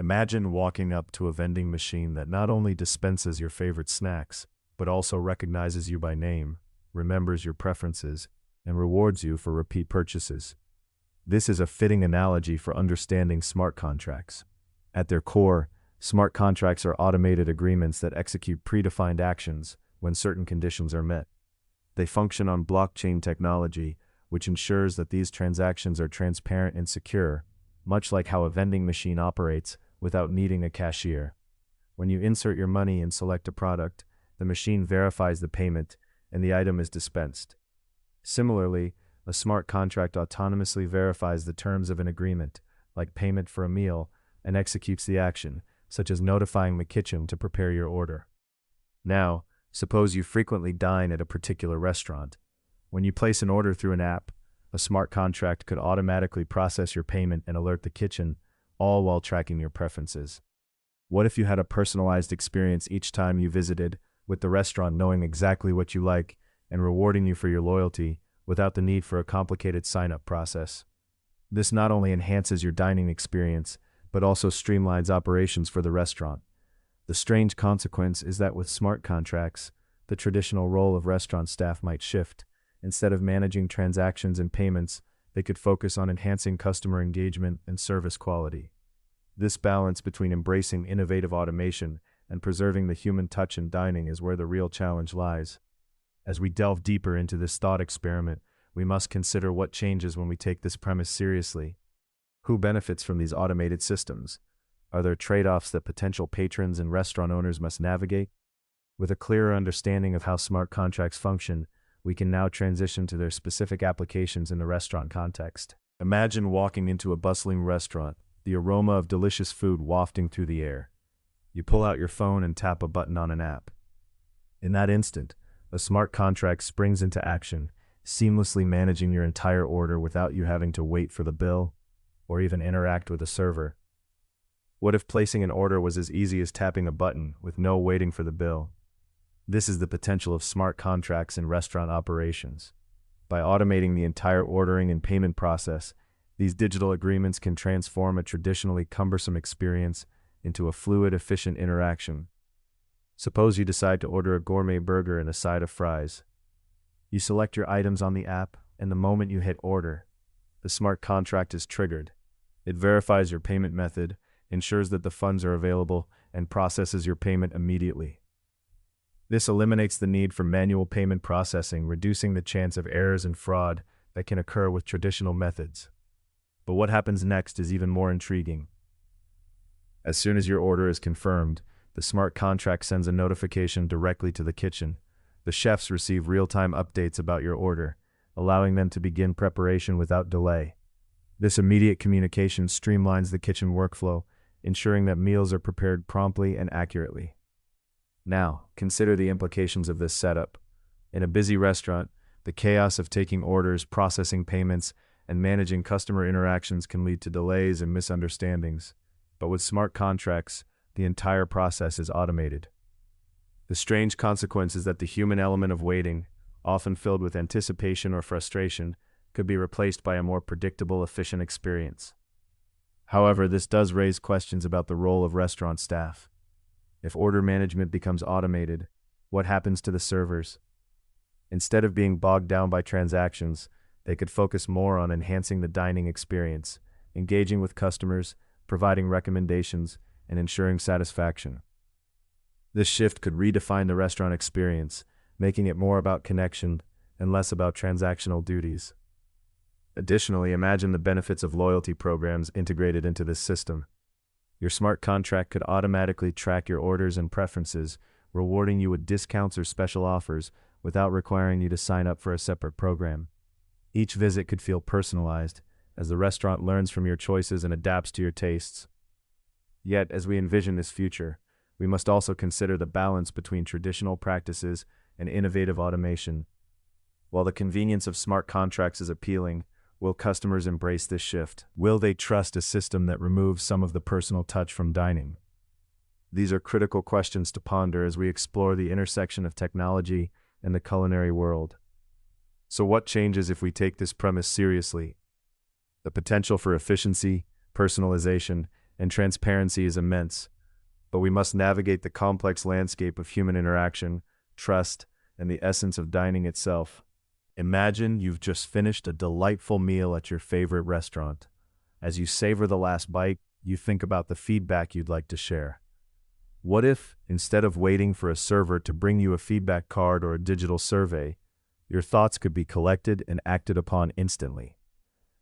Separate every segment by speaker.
Speaker 1: Imagine walking up to a vending machine that not only dispenses your favorite snacks, but also recognizes you by name, remembers your preferences, and rewards you for repeat purchases. This is a fitting analogy for understanding smart contracts. At their core, smart contracts are automated agreements that execute predefined actions when certain conditions are met. They function on blockchain technology, which ensures that these transactions are transparent and secure, much like how a vending machine operates without needing a cashier. When you insert your money and select a product, the machine verifies the payment and the item is dispensed. Similarly, a smart contract autonomously verifies the terms of an agreement, like payment for a meal, and executes the action, such as notifying the kitchen to prepare your order. Now, suppose you frequently dine at a particular restaurant. When you place an order through an app, a smart contract could automatically process your payment and alert the kitchen, all while tracking your preferences. What if you had a personalized experience each time you visited, with the restaurant knowing exactly what you like and rewarding you for your loyalty without the need for a complicated sign-up process? This not only enhances your dining experience, but also streamlines operations for the restaurant. The strange consequence is that with smart contracts, the traditional role of restaurant staff might shift. Instead of managing transactions and payments, they could focus on enhancing customer engagement and service quality. This balance between embracing innovative automation and preserving the human touch in dining is where the real challenge lies. As we delve deeper into this thought experiment, we must consider what changes when we take this premise seriously. Who benefits from these automated systems? Are there trade-offs that potential patrons and restaurant owners must navigate? With a clearer understanding of how smart contracts function, we can now transition to their specific applications in the restaurant context. Imagine walking into a bustling restaurant, the aroma of delicious food wafting through the air. You pull out your phone and tap a button on an app. In that instant, a smart contract springs into action, seamlessly managing your entire order without you having to wait for the bill or even interact with a server. What if placing an order was as easy as tapping a button with no waiting for the bill? This is the potential of smart contracts in restaurant operations. By automating the entire ordering and payment process, these digital agreements can transform a traditionally cumbersome experience into a fluid, efficient interaction. Suppose you decide to order a gourmet burger and a side of fries. You select your items on the app, and the moment you hit order, the smart contract is triggered. It verifies your payment method, ensures that the funds are available, and processes your payment immediately. This eliminates the need for manual payment processing, reducing the chance of errors and fraud that can occur with traditional methods. But what happens next is even more intriguing. As soon as your order is confirmed, the smart contract sends a notification directly to the kitchen. The chefs receive real-time updates about your order, allowing them to begin preparation without delay. This immediate communication streamlines the kitchen workflow, ensuring that meals are prepared promptly and accurately. Now, consider the implications of this setup. In a busy restaurant, the chaos of taking orders, processing payments, and managing customer interactions can lead to delays and misunderstandings. But with smart contracts, the entire process is automated. The strange consequence is that the human element of waiting, often filled with anticipation or frustration, could be replaced by a more predictable, efficient experience. However, this does raise questions about the role of restaurant staff. If order management becomes automated, what happens to the servers? Instead of being bogged down by transactions, they could focus more on enhancing the dining experience, engaging with customers, providing recommendations, and ensuring satisfaction. This shift could redefine the restaurant experience, making it more about connection and less about transactional duties. Additionally, imagine the benefits of loyalty programs integrated into this system. Your smart contract could automatically track your orders and preferences, rewarding you with discounts or special offers without requiring you to sign up for a separate program. Each visit could feel personalized, as the restaurant learns from your choices and adapts to your tastes. Yet, as we envision this future, we must also consider the balance between traditional practices and innovative automation. While the convenience of smart contracts is appealing, will customers embrace this shift? Will they trust a system that removes some of the personal touch from dining? These are critical questions to ponder as we explore the intersection of technology and the culinary world. So what changes if we take this premise seriously? The potential for efficiency, personalization, and transparency is immense. But we must navigate the complex landscape of human interaction, trust, and the essence of dining itself. Imagine you've just finished a delightful meal at your favorite restaurant. As you savor the last bite, you think about the feedback you'd like to share. What if, instead of waiting for a server to bring you a feedback card or a digital survey, your thoughts could be collected and acted upon instantly?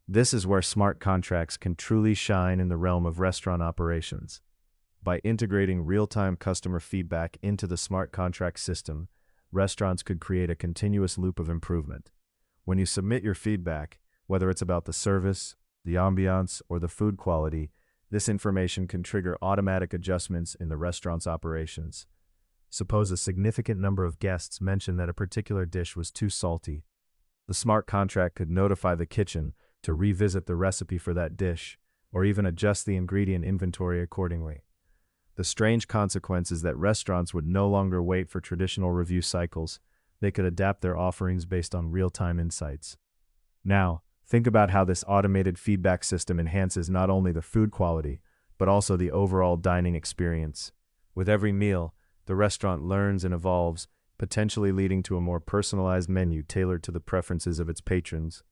Speaker 1: This is where smart contracts can truly shine in the realm of restaurant operations. By integrating real-time customer feedback into the smart contract system, restaurants could create a continuous loop of improvement. When you submit your feedback, whether it's about the service, the ambiance, or the food quality, this information can trigger automatic adjustments in the restaurant's operations. Suppose a significant number of guests mentioned that a particular dish was too salty. The smart contract could notify the kitchen to revisit the recipe for that dish, or even adjust the ingredient inventory accordingly. The strange consequence is that restaurants would no longer wait for traditional review cycles. They could adapt their offerings based on real-time insights. Now, think about how this automated feedback system enhances not only the food quality, but also the overall dining experience. With every meal, the restaurant learns and evolves, potentially leading to a more personalized menu tailored to the preferences of its patrons.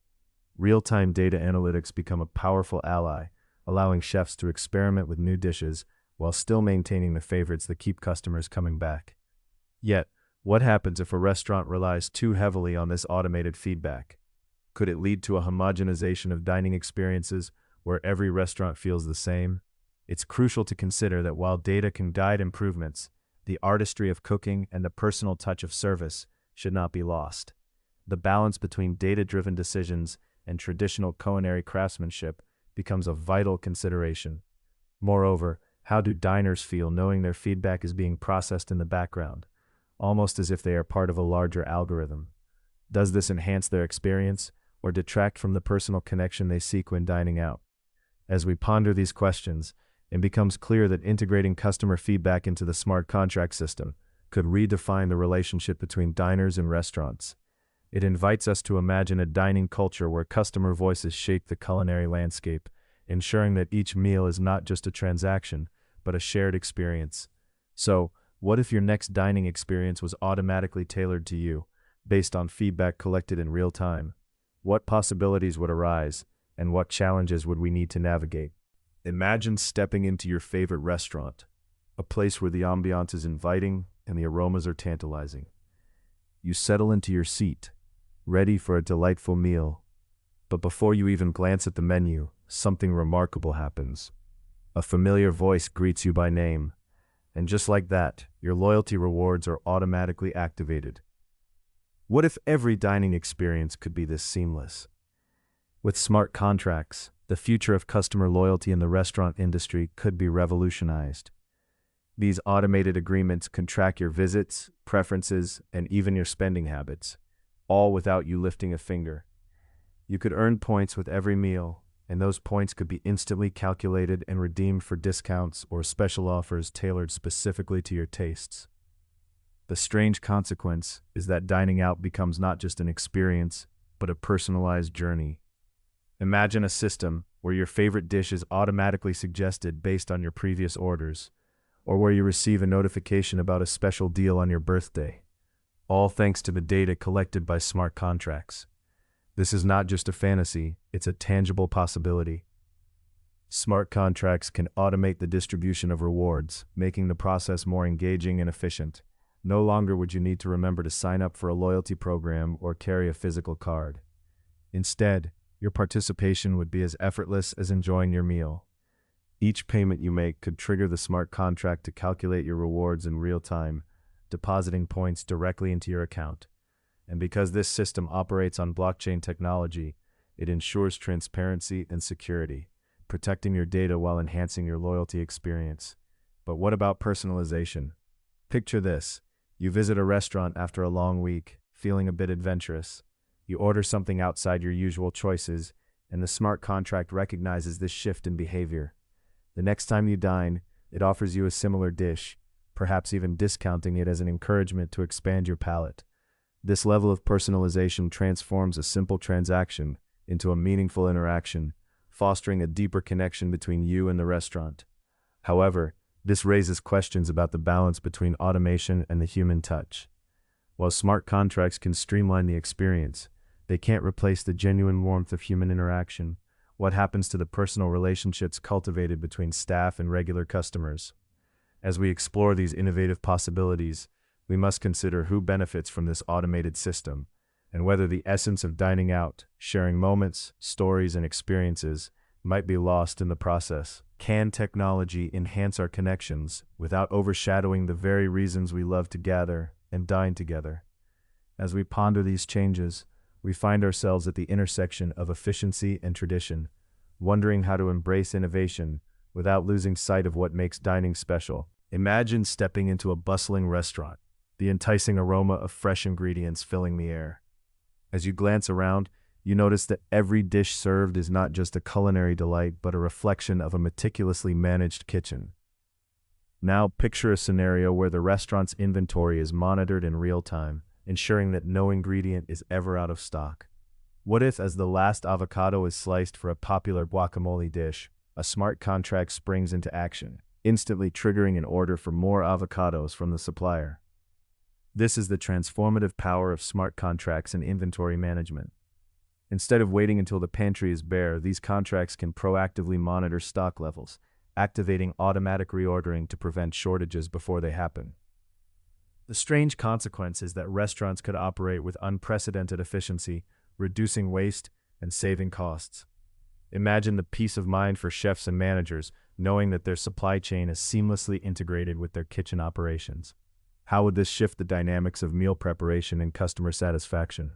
Speaker 1: Real-time data analytics become a powerful ally, allowing chefs to experiment with new dishes while still maintaining the favorites that keep customers coming back. Yet, what happens if a restaurant relies too heavily on this automated feedback? Could it lead to a homogenization of dining experiences where every restaurant feels the same? It's crucial to consider that while data can guide improvements, the artistry of cooking and the personal touch of service should not be lost. The balance between data-driven decisions and traditional culinary craftsmanship becomes a vital consideration. Moreover, how do diners feel knowing their feedback is being processed in the background, almost as if they are part of a larger algorithm? Does this enhance their experience or detract from the personal connection they seek when dining out? As we ponder these questions, it becomes clear that integrating customer feedback into the smart contract system could redefine the relationship between diners and restaurants. It invites us to imagine a dining culture where customer voices shape the culinary landscape, ensuring that each meal is not just a transaction, but a shared experience. So, what if your next dining experience was automatically tailored to you, based on feedback collected in real time? What possibilities would arise, and what challenges would we need to navigate? Imagine stepping into your favorite restaurant, a place where the ambiance is inviting and the aromas are tantalizing. You settle into your seat, ready for a delightful meal. But before you even glance at the menu, something remarkable happens. A familiar voice greets you by name, and just like that, your loyalty rewards are automatically activated. What if every dining experience could be this seamless? With smart contracts, the future of customer loyalty in the restaurant industry could be revolutionized. These automated agreements can track your visits, preferences, and even your spending habits, all without you lifting a finger. You could earn points with every meal, and those points could be instantly calculated and redeemed for discounts or special offers tailored specifically to your tastes. The strange consequence is that dining out becomes not just an experience, but a personalized journey. Imagine a system where your favorite dish is automatically suggested based on your previous orders, or where you receive a notification about a special deal on your birthday, all thanks to the data collected by smart contracts. This is not just a fantasy, it's a tangible possibility. Smart contracts can automate the distribution of rewards, making the process more engaging and efficient. No longer would you need to remember to sign up for a loyalty program or carry a physical card. Instead, your participation would be as effortless as enjoying your meal. Each payment you make could trigger the smart contract to calculate your rewards in real time, depositing points directly into your account. And because this system operates on blockchain technology, it ensures transparency and security, protecting your data while enhancing your loyalty experience. But what about personalization? Picture this. You visit a restaurant after a long week, feeling a bit adventurous. You order something outside your usual choices, and the smart contract recognizes this shift in behavior. The next time you dine, it offers you a similar dish, perhaps even discounting it as an encouragement to expand your palate. This level of personalization transforms a simple transaction into a meaningful interaction, fostering a deeper connection between you and the restaurant. However, this raises questions about the balance between automation and the human touch. While smart contracts can streamline the experience, they can't replace the genuine warmth of human interaction. What happens to the personal relationships cultivated between staff and regular customers? As we explore these innovative possibilities, we must consider who benefits from this automated system, and whether the essence of dining out, sharing moments, stories, and experiences might be lost in the process. Can technology enhance our connections without overshadowing the very reasons we love to gather and dine together? As we ponder these changes, we find ourselves at the intersection of efficiency and tradition, wondering how to embrace innovation without losing sight of what makes dining special. Imagine stepping into a bustling restaurant, the enticing aroma of fresh ingredients filling the air. As you glance around, you notice that every dish served is not just a culinary delight, but a reflection of a meticulously managed kitchen. Now picture a scenario where the restaurant's inventory is monitored in real time, ensuring that no ingredient is ever out of stock. What if, as the last avocado is sliced for a popular guacamole dish, a smart contract springs into action, instantly triggering an order for more avocados from the supplier? This is the transformative power of smart contracts and inventory management. Instead of waiting until the pantry is bare, these contracts can proactively monitor stock levels, activating automatic reordering to prevent shortages before they happen. The strange consequence is that restaurants could operate with unprecedented efficiency, reducing waste and saving costs. Imagine the peace of mind for chefs and managers, knowing that their supply chain is seamlessly integrated with their kitchen operations. How would this shift the dynamics of meal preparation and customer satisfaction?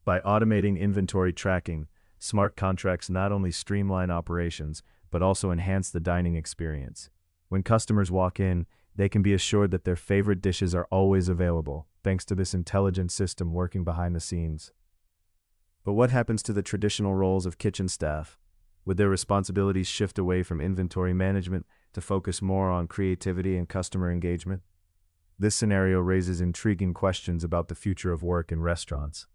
Speaker 1: By automating inventory tracking, smart contracts not only streamline operations, but also enhance the dining experience. When customers walk in, they can be assured that their favorite dishes are always available, thanks to this intelligent system working behind the scenes. But what happens to the traditional roles of kitchen staff? Would their responsibilities shift away from inventory management to focus more on creativity and customer engagement? This scenario raises intriguing questions about the future of work in restaurants.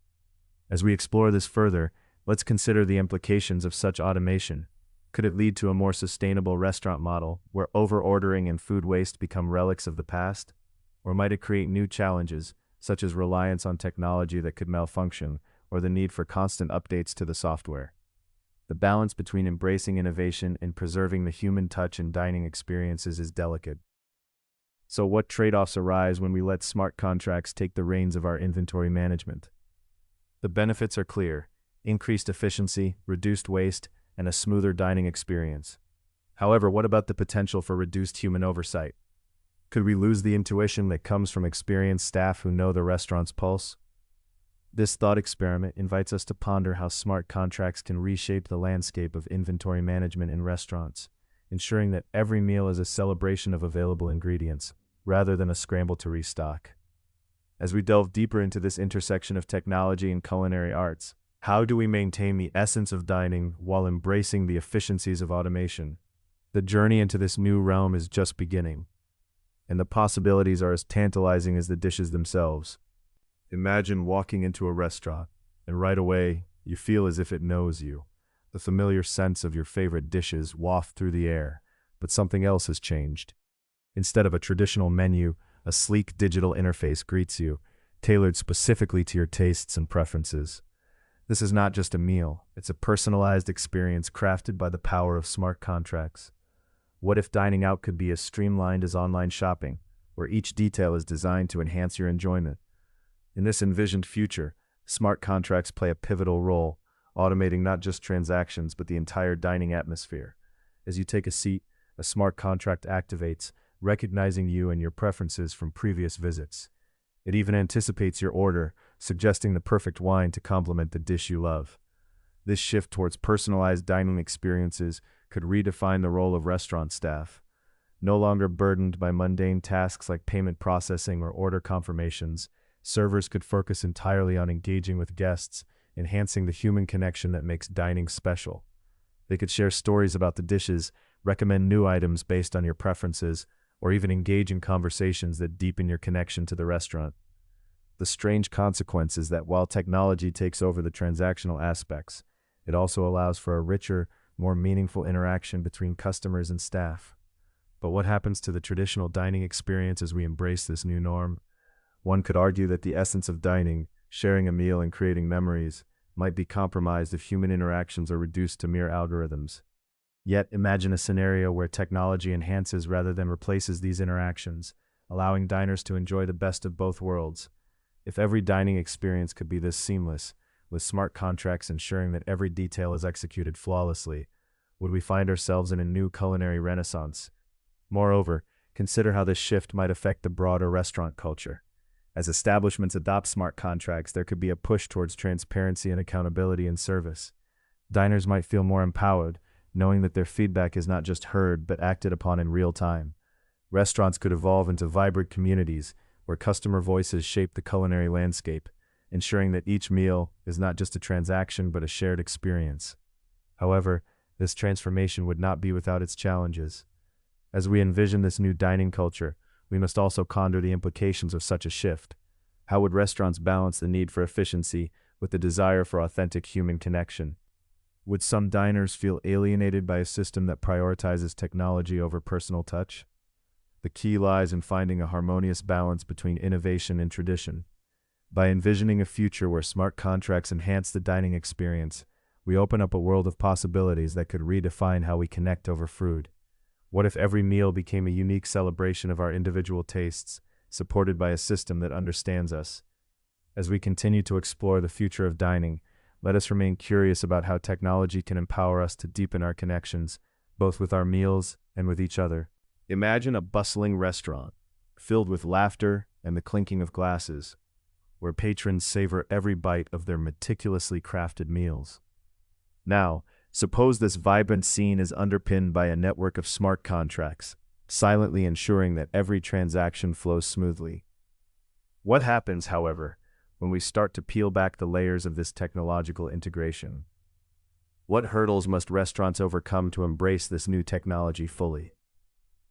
Speaker 1: As we explore this further, let's consider the implications of such automation. Could it lead to a more sustainable restaurant model where over-ordering and food waste become relics of the past? Or might it create new challenges, such as reliance on technology that could malfunction or the need for constant updates to the software? The balance between embracing innovation and preserving the human touch in dining experiences is delicate. So what trade-offs arise when we let smart contracts take the reins of our inventory management? The benefits are clear: increased efficiency, reduced waste, and a smoother dining experience. However, what about the potential for reduced human oversight? Could we lose the intuition that comes from experienced staff who know the restaurant's pulse? This thought experiment invites us to ponder how smart contracts can reshape the landscape of inventory management in restaurants, ensuring that every meal is a celebration of available ingredients, rather than a scramble to restock. As we delve deeper into this intersection of technology and culinary arts, how do we maintain the essence of dining while embracing the efficiencies of automation? The journey into this new realm is just beginning, and the possibilities are as tantalizing as the dishes themselves. Imagine walking into a restaurant, and right away, you feel as if it knows you. The familiar scents of your favorite dishes waft through the air, but something else has changed. Instead of a traditional menu, a sleek digital interface greets you, tailored specifically to your tastes and preferences. This is not just a meal, it's a personalized experience crafted by the power of smart contracts. What if dining out could be as streamlined as online shopping, where each detail is designed to enhance your enjoyment? In this envisioned future, smart contracts play a pivotal role, automating not just transactions but the entire dining atmosphere. As you take a seat, a smart contract activates, recognizing you and your preferences from previous visits. It even anticipates your order, suggesting the perfect wine to complement the dish you love. This shift towards personalized dining experiences could redefine the role of restaurant staff. No longer burdened by mundane tasks like payment processing or order confirmations, servers could focus entirely on engaging with guests, enhancing the human connection that makes dining special. They could share stories about the dishes, recommend new items based on your preferences, or even engage in conversations that deepen your connection to the restaurant. The strange consequence is that while technology takes over the transactional aspects, it also allows for a richer, more meaningful interaction between customers and staff. But what happens to the traditional dining experience as we embrace this new norm? One could argue that the essence of dining, sharing a meal and creating memories, might be compromised if human interactions are reduced to mere algorithms. Yet imagine a scenario where technology enhances rather than replaces these interactions, allowing diners to enjoy the best of both worlds. If every dining experience could be this seamless, with smart contracts ensuring that every detail is executed flawlessly, would we find ourselves in a new culinary renaissance? Moreover, consider how this shift might affect the broader restaurant culture. As establishments adopt smart contracts, there could be a push towards transparency and accountability in service. Diners might feel more empowered, knowing that their feedback is not just heard but acted upon in real time. Restaurants could evolve into vibrant communities where customer voices shape the culinary landscape, ensuring that each meal is not just a transaction but a shared experience. However, this transformation would not be without its challenges. As we envision this new dining culture, we must also ponder the implications of such a shift. How would restaurants balance the need for efficiency with the desire for authentic human connection? Would some diners feel alienated by a system that prioritizes technology over personal touch? The key lies in finding a harmonious balance between innovation and tradition. By envisioning a future where smart contracts enhance the dining experience, we open up a world of possibilities that could redefine how we connect over food. What if every meal became a unique celebration of our individual tastes, supported by a system that understands us? As we continue to explore the future of dining, let us remain curious about how technology can empower us to deepen our connections, both with our meals and with each other. Imagine a bustling restaurant, filled with laughter and the clinking of glasses, where patrons savor every bite of their meticulously crafted meals. Now, suppose this vibrant scene is underpinned by a network of smart contracts, silently ensuring that every transaction flows smoothly. What happens, however, when we start to peel back the layers of this technological integration? What hurdles must restaurants overcome to embrace this new technology fully?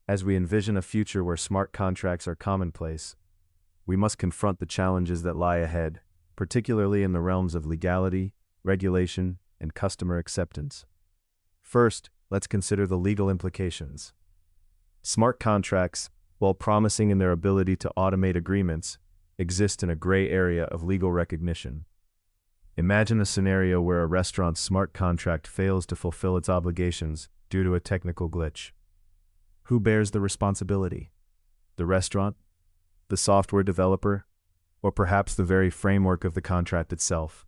Speaker 1: As we envision a future where smart contracts are commonplace, we must confront the challenges that lie ahead, particularly in the realms of legality, regulation, and customer acceptance. First, let's consider the legal implications. Smart contracts, while promising in their ability to automate agreements, exist in a gray area of legal recognition. Imagine a scenario where a restaurant's smart contract fails to fulfill its obligations due to a technical glitch. Who bears the responsibility? The restaurant? The software developer? Or perhaps the very framework of the contract itself?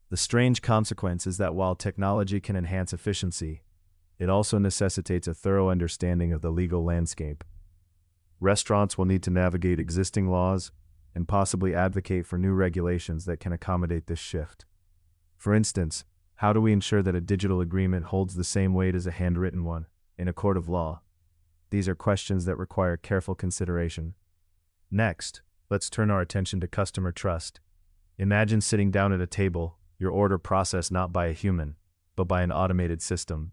Speaker 1: The strange consequence is that while technology can enhance efficiency, it also necessitates a thorough understanding of the legal landscape. Restaurants will need to navigate existing laws and possibly advocate for new regulations that can accommodate this shift. For instance, how do we ensure that a digital agreement holds the same weight as a handwritten one in a court of law? These are questions that require careful consideration. Next, let's turn our attention to customer trust. Imagine sitting down at a table, your order processed not by a human, but by an automated system.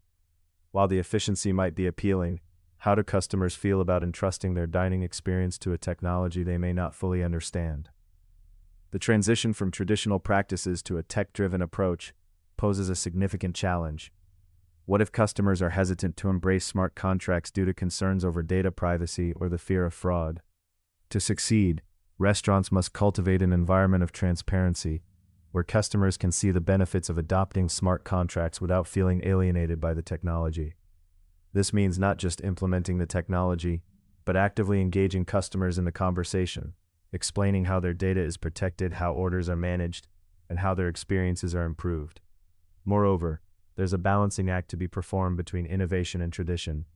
Speaker 1: While the efficiency might be appealing, how do customers feel about entrusting their dining experience to a technology they may not fully understand? The transition from traditional practices to a tech-driven approach poses a significant challenge. What if customers are hesitant to embrace smart contracts due to concerns over data privacy or the fear of fraud? To succeed, restaurants must cultivate an environment of transparency, where customers can see the benefits of adopting smart contracts without feeling alienated by the technology. This means not just implementing the technology, but actively engaging customers in the conversation, explaining how their data is protected, how orders are managed, and how their experiences are improved. Moreover, there's a balancing act to be performed between innovation and tradition.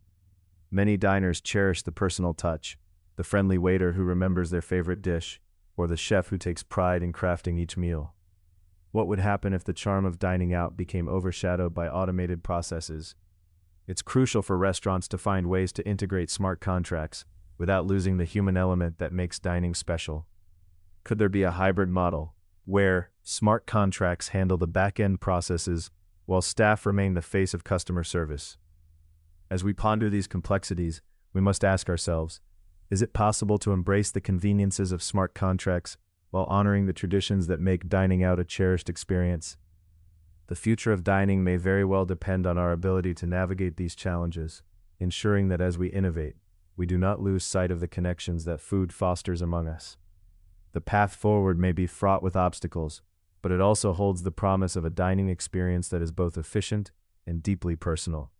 Speaker 1: Many diners cherish the personal touch, the friendly waiter who remembers their favorite dish, or the chef who takes pride in crafting each meal. What would happen if the charm of dining out became overshadowed by automated processes? It's crucial for restaurants to find ways to integrate smart contracts without losing the human element that makes dining special. Could there be a hybrid model, where smart contracts handle the back-end processes while staff remain the face of customer service? As we ponder these complexities, we must ask ourselves, is it possible to embrace the conveniences of smart contracts while honoring the traditions that make dining out a cherished experience? The future of dining may very well depend on our ability to navigate these challenges, ensuring that as we innovate, we do not lose sight of the connections that food fosters among us. The path forward may be fraught with obstacles, but it also holds the promise of a dining experience that is both efficient and deeply personal.